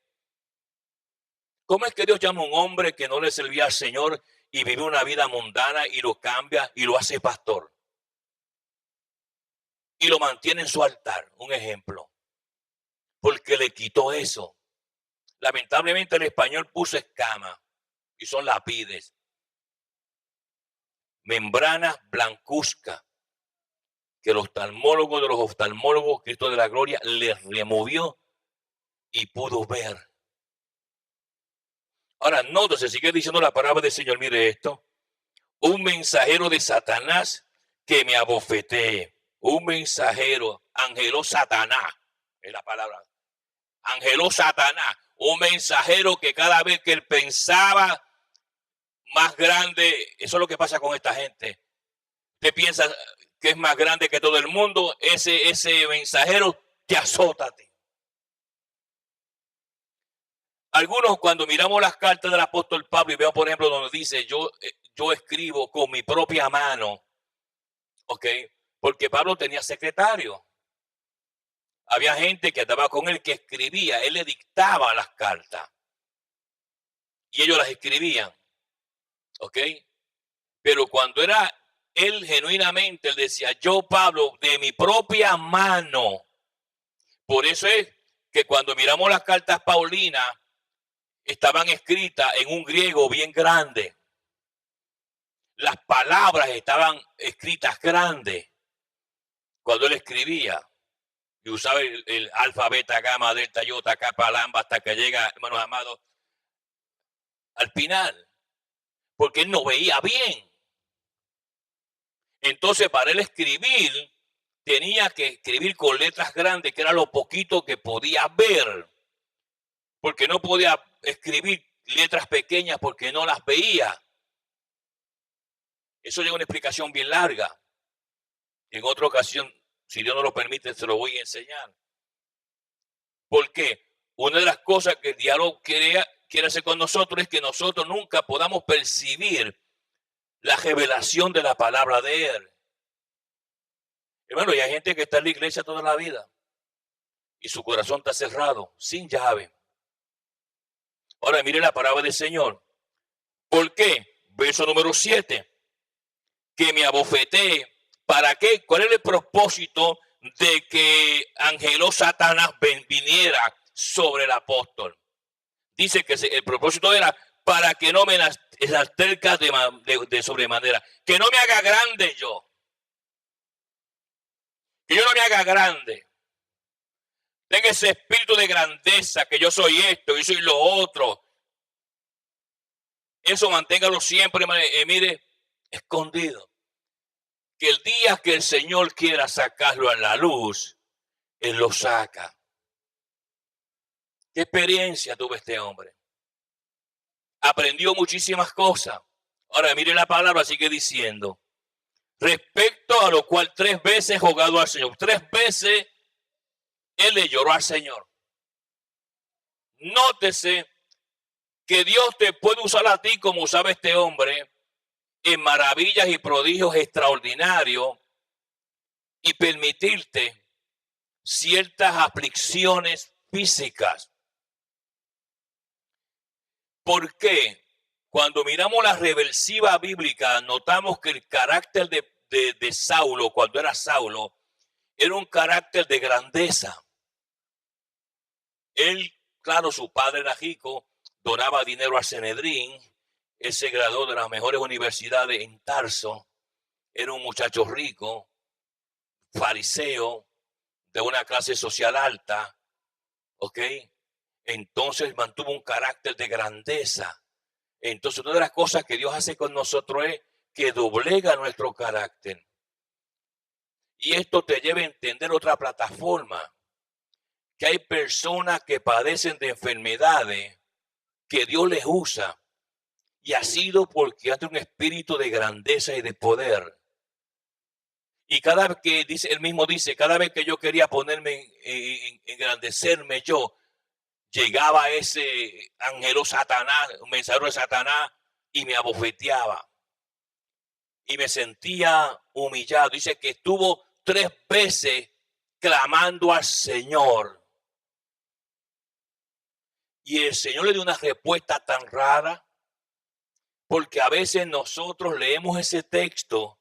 ¿Cómo es que Dios llama a un hombre que no le servía al Señor y vive una vida mundana y lo cambia y lo hace pastor? Y lo mantiene en su altar, un ejemplo. Porque le quitó eso. Lamentablemente el español puso escama y son lapides. Membranas blancuzcas que el oftalmólogo de los oftalmólogos, Cristo de la Gloria, le removió y pudo ver. Ahora, nótese, sigue diciendo la palabra del Señor, mire esto. Un mensajero de Satanás que me abofetee. Un mensajero, angeló Satanás, es la palabra. Angeló Satanás, un mensajero que cada vez que él pensaba más grande, eso es lo que pasa con esta gente. Usted piensa que es más grande que todo el mundo, ese mensajero te azota a ti. Algunos cuando miramos las cartas del apóstol Pablo y veo por ejemplo donde dice yo escribo con mi propia mano, ¿ok? Porque Pablo tenía secretario. Había gente que andaba con él que escribía, él le dictaba las cartas y ellos las escribían, ¿ok? Pero cuando era él genuinamente, él decía, yo Pablo, de mi propia mano. Por eso es que cuando miramos las cartas paulinas, estaban escritas en un griego bien grande. Las palabras estaban escritas grandes cuando él escribía. Y usaba el alfa, beta, gamma, delta, iota, kappa, lambda, hasta que llega, hermanos amados, al final. Porque él no veía bien. Entonces, para él escribir, tenía que escribir con letras grandes, que era lo poquito que podía ver. Porque no podía escribir letras pequeñas porque no las veía. Eso lleva una explicación bien larga. En otra ocasión, si Dios no lo permite, se lo voy a enseñar. ¿Por qué? Una de las cosas que el diablo quiere hacer con nosotros es que nosotros nunca podamos percibir la revelación de la palabra de Él. Hermano, y hay gente que está en la iglesia toda la vida y su corazón está cerrado, sin llave. Ahora mire la palabra del Señor. ¿Por qué? Verso número 7. Que me abofetee. ¿Para qué? ¿Cuál es el propósito de que angeló Satanás viniera sobre el apóstol? Dice que el propósito era para que no me enaltezca de sobremanera. Que no me haga grande yo. Que yo no me haga grande. Tenga ese espíritu de grandeza, que yo soy esto, yo soy lo otro. Eso manténgalo siempre, mire, escondido. Que el día que el Señor quiera sacarlo a la luz, Él lo saca. ¿Qué experiencia tuvo este hombre? Aprendió muchísimas cosas. Ahora mire la palabra, sigue diciendo. Respecto a lo cual 3 veces jugado al Señor. 3 veces él le lloró al Señor. Nótese que Dios te puede usar a ti como usaba este hombre en maravillas y prodigios extraordinarios y permitirte ciertas aflicciones físicas. ¿Por qué? Cuando miramos la reversiva bíblica, notamos que el carácter de Saulo, cuando era Saulo, era un carácter de grandeza. Él, claro, su padre era rico, donaba dinero a Sanedrín, él se graduó de las mejores universidades en Tarso, era un muchacho rico, fariseo, de una clase social alta, ¿ok? Entonces mantuvo un carácter de grandeza. Entonces una de las cosas que Dios hace con nosotros es que doblega nuestro carácter. Y esto te lleva a entender otra plataforma, que hay personas que padecen de enfermedades que Dios les usa y ha sido porque hay un espíritu de grandeza y de poder. Y cada vez que dice, él mismo dice, cada vez que yo quería ponerme, engrandecerme yo, llegaba ese ángel Satanás, un mensajero de Satanás, y me abofeteaba. Y me sentía humillado. Dice que estuvo 3 veces clamando al Señor. Y el Señor le dio una respuesta tan rara, porque a veces nosotros leemos ese texto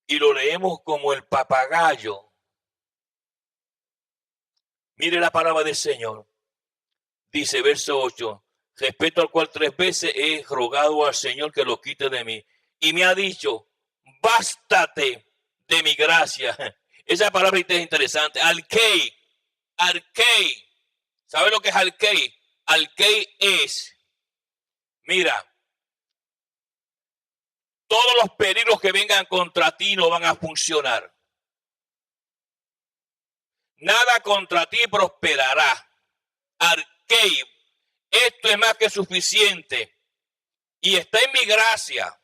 y lo leemos como el papagayo. Mire la palabra del Señor. Dice, verso 8, respecto al cual 3 veces he rogado al Señor que lo quite de mí. Y me ha dicho, bástate de mi gracia. Esa palabra es interesante. Alkei. ¿Sabe lo que es alkei? Alkei es, mira, todos los peligros que vengan contra ti no van a funcionar. Nada contra ti prosperará. Arquei, esto es más que suficiente. Y está en mi gracia.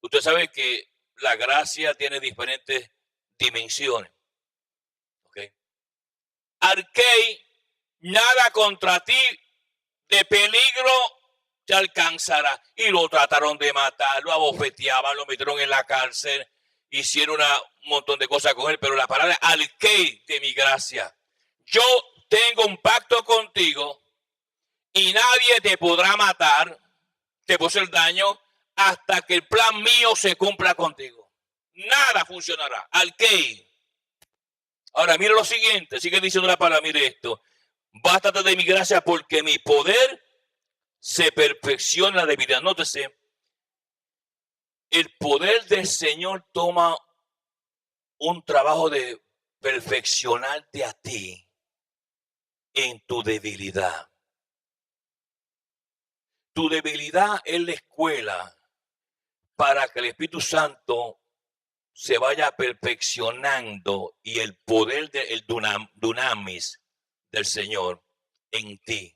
Usted sabe que la gracia tiene diferentes dimensiones. ¿Okay? Arquei, nada contra ti de peligro te alcanzará. Y lo trataron de matar, lo abofeteaban, lo metieron en la cárcel, hicieron un montón de cosas con él, pero la palabra alquei de mi gracia. Yo tengo un pacto contigo y nadie te podrá matar, te puede hacer daño hasta que el plan mío se cumpla contigo. Nada funcionará. Alquei. Ahora, mire lo siguiente, sigue diciendo la palabra, mire esto. Bástate de mi gracia porque mi poder se perfecciona en la debilidad. Nótese, el poder del Señor toma un trabajo de perfeccionarte a ti en tu debilidad. Tu debilidad es la escuela para que el Espíritu Santo se vaya perfeccionando y el poder del dunamis del Señor en ti.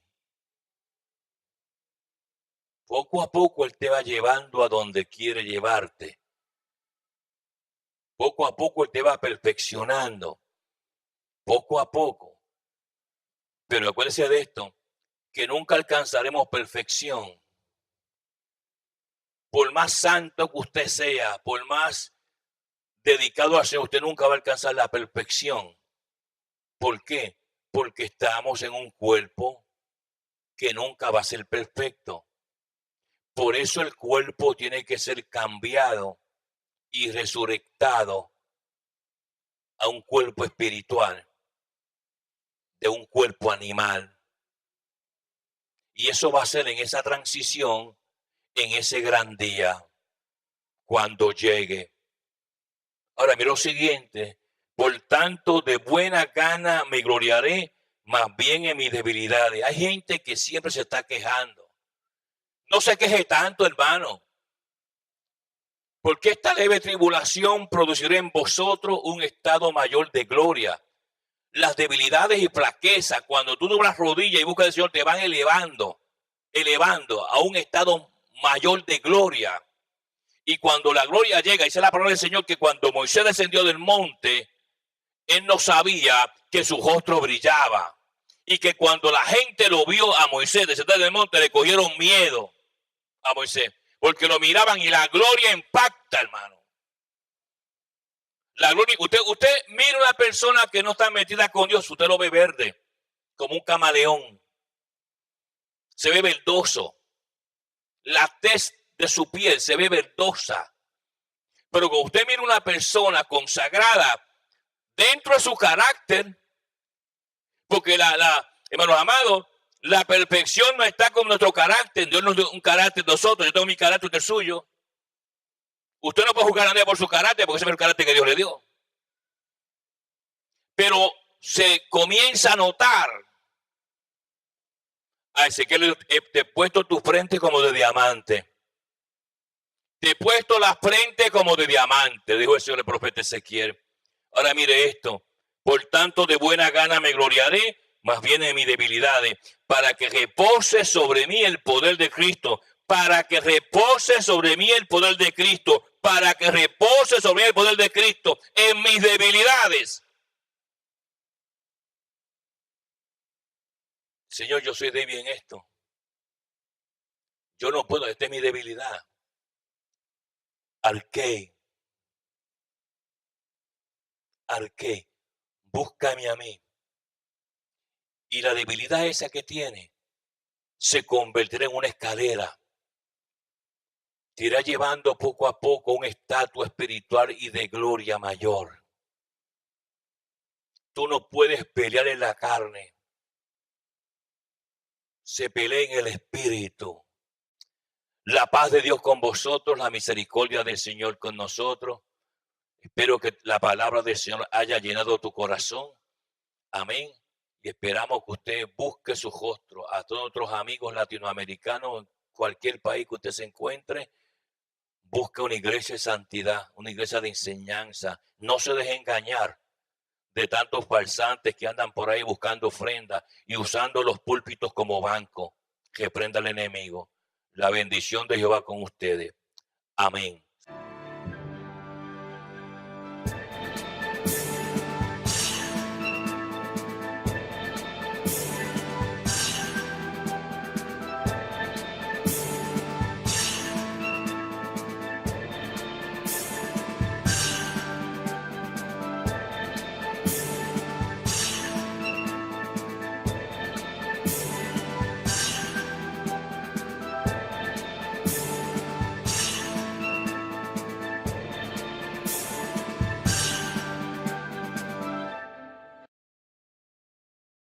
Poco a poco Él te va llevando a donde quiere llevarte. Poco a poco Él te va perfeccionando. Poco a poco. Pero acuérdese de esto, que nunca alcanzaremos perfección. Por más santo que usted sea, por más dedicado a ser, usted nunca va a alcanzar la perfección. ¿Por qué? Porque estamos en un cuerpo que nunca va a ser perfecto. Por eso el cuerpo tiene que ser cambiado y resurrectado a un cuerpo espiritual, de un cuerpo animal. Y eso va a ser en esa transición, en ese gran día, cuando llegue. Ahora, mira lo siguiente. Por tanto, de buena gana me gloriaré, más bien en mis debilidades. Hay gente que siempre se está quejando. No se queje tanto, hermano. Porque esta leve tribulación producirá en vosotros un estado mayor de gloria. Las debilidades y flaquezas, cuando tú doblas rodillas y buscas al Señor, te van elevando a un estado mayor de gloria. Y cuando la gloria llega, dice la palabra del Señor que cuando Moisés descendió del monte, él no sabía que su rostro brillaba. Y que cuando la gente lo vio a Moisés descender del monte, le cogieron miedo a Moisés. Porque lo miraban y la gloria impacta, hermano. La gloria, usted mira una persona que no está metida con Dios, usted lo ve verde, como un camaleón. Se ve verdoso. La tez de su piel se ve verdosa. Pero cuando usted mira una persona consagrada dentro de su carácter, porque hermanos amados, la perfección no está con nuestro carácter. Dios no es un carácter de nosotros, yo tengo mi carácter, usted el suyo. Usted no puede juzgar a nadie por su carácter, porque ese es el carácter que Dios le dio. Pero se comienza a notar. A Ezequiel, te he puesto tu frente como de diamante. Te he puesto la frente como de diamante, dijo el Señor el profeta Ezequiel. Ahora mire esto. Por tanto, de buena gana me gloriaré, más bien en mis debilidades, para que repose sobre mí el poder de Cristo. Para que repose sobre mí el poder de Cristo. Para que repose sobre mí el poder de Cristo en mis debilidades. Señor, yo soy débil en esto. Yo no puedo, esta es mi debilidad. Arqué, búscame a mí. Y la debilidad esa que tiene se convertirá en una escalera. Te irá llevando poco a poco a un estatus espiritual y de gloria mayor. Tú no puedes pelear en la carne. Se pelea en el espíritu. La paz de Dios con vosotros, la misericordia del Señor con nosotros. Espero que la palabra del Señor haya llenado tu corazón. Amén. Y esperamos que usted busque su rostro. A todos nuestros amigos latinoamericanos, en cualquier país que usted se encuentre, busque una iglesia de santidad, una iglesia de enseñanza. No se deje engañar de tantos falsantes que andan por ahí buscando ofrendas y usando los púlpitos como banco. Que prenda el enemigo. La bendición de Jehová con ustedes. Amén.